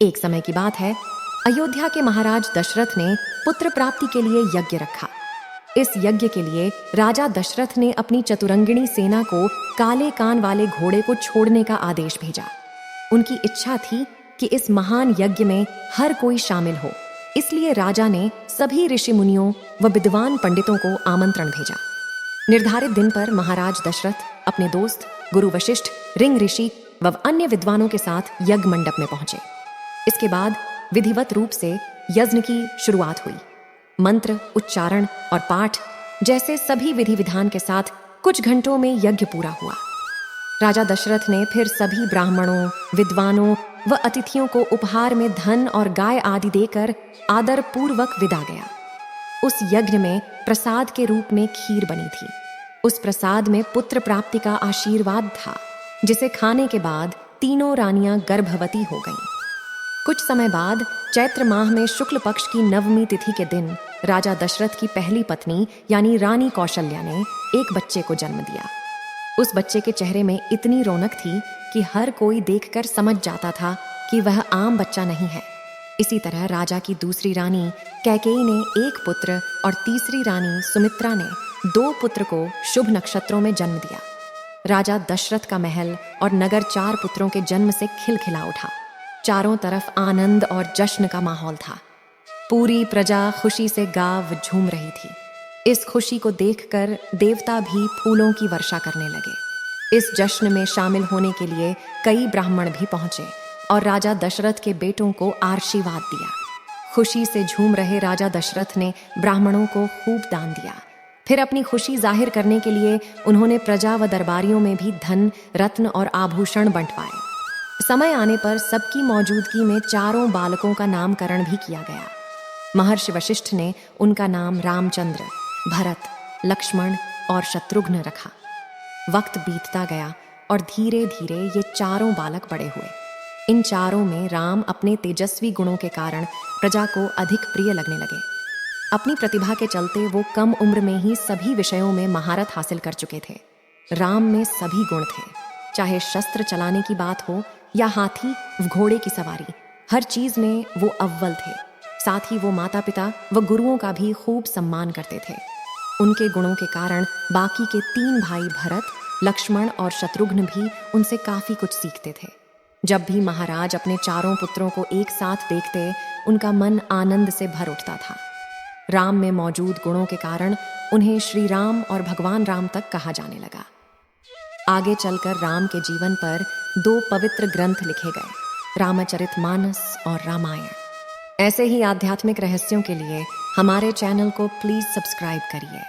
एक समय की बात है, अयोध्या के महाराज दशरथ ने पुत्र प्राप्ति के लिए यज्ञ रखा। इस यज्ञ के लिए राजा दशरथ ने अपनी चतुरंगिणी सेना को काले कान वाले घोड़े को छोड़ने का आदेश भेजा। उनकी इच्छा थी कि इस महान यज्ञ में हर कोई शामिल हो, इसलिए राजा ने सभी ऋषि मुनियों व विद्वान पंडितों को आमंत्रण भेजा। निर्धारित दिन पर महाराज दशरथ अपने दोस्त गुरु वशिष्ठ, रिंग ऋषि व अन्य विद्वानों के साथ यज्ञ मंडप में पहुंचे। इसके बाद विधिवत रूप से यज्ञ की शुरुआत हुई। मंत्र, उच्चारण और पाठ जैसे सभी विधि विधान के साथ कुछ घंटों में यज्ञ पूरा हुआ। राजा दशरथ ने फिर सभी ब्राह्मणों, विद्वानों व अतिथियों को उपहार में धन और गाय आदि देकर आदर पूर्वक विदा गया। उस यज्ञ में प्रसाद के रूप में खीर बनी थी। उस प्रसाद में पुत्र प्राप्ति का आशीर्वाद था, जिसे खाने के बाद तीनों रानियां गर्भवती हो गईं। कुछ समय बाद चैत्र माह में शुक्ल पक्ष की नवमी तिथि के दिन राजा दशरथ की पहली पत्नी यानी रानी कौशल्या ने एक बच्चे को जन्म दिया। उस बच्चे के चेहरे में इतनी रौनक थी कि हर कोई देखकर समझ जाता था कि वह आम बच्चा नहीं है। इसी तरह राजा की दूसरी रानी कैकेयी ने एक पुत्र और तीसरी रानी सुमित्रा ने 2 पुत्र को शुभ नक्षत्रों में जन्म दिया। राजा दशरथ का महल और नगर 4 पुत्रों के जन्म से खिलखिला उठा। चारों तरफ आनंद और जश्न का माहौल था। पूरी प्रजा खुशी से गा व झूम रही थी। इस खुशी को देखकर देवता भी फूलों की वर्षा करने लगे। इस जश्न में शामिल होने के लिए कई ब्राह्मण भी पहुंचे और राजा दशरथ के बेटों को आशीर्वाद दिया। खुशी से झूम रहे राजा दशरथ ने ब्राह्मणों को खूब दान दिया। फिर अपनी खुशी जाहिर करने के लिए उन्होंने प्रजा व दरबारियों में भी धन, रत्न और आभूषण बंटवाए। समय आने पर सबकी मौजूदगी में 4 बालकों का नामकरण भी किया गया। महर्षि वशिष्ठ ने उनका नाम रामचंद्र, भरत, लक्ष्मण और शत्रुघ्न रखा। वक्त बीतता गया और धीरे धीरे ये 4 बालक बड़े हुए। इन 4 में राम अपने तेजस्वी गुणों के कारण प्रजा को अधिक प्रिय लगने लगे। अपनी प्रतिभा के चलते वो कम उम्र में ही सभी विषयों में महारत हासिल कर चुके थे। राम में सभी गुण थे, चाहे शस्त्र चलाने की बात हो या हाथी घोड़े की सवारी, हर चीज में वो अव्वल थे। साथ ही वो माता पिता व गुरुओं का भी खूब सम्मान करते थे। उनके गुणों के कारण बाकी के 3 भाई भरत, लक्ष्मण और शत्रुघ्न भी उनसे काफी कुछ सीखते थे। जब भी महाराज अपने 4 पुत्रों को एक साथ देखते, उनका मन आनंद से भर उठता था। राम में मौजूद गुणों के कारण उन्हें श्री राम और भगवान राम तक कहा जाने लगा। आगे चलकर राम के जीवन पर 2 पवित्र ग्रंथ लिखे गए, रामचरितमानस और रामायण। ऐसे ही आध्यात्मिक रहस्यों के लिए हमारे चैनल को प्लीज सब्सक्राइब करिए।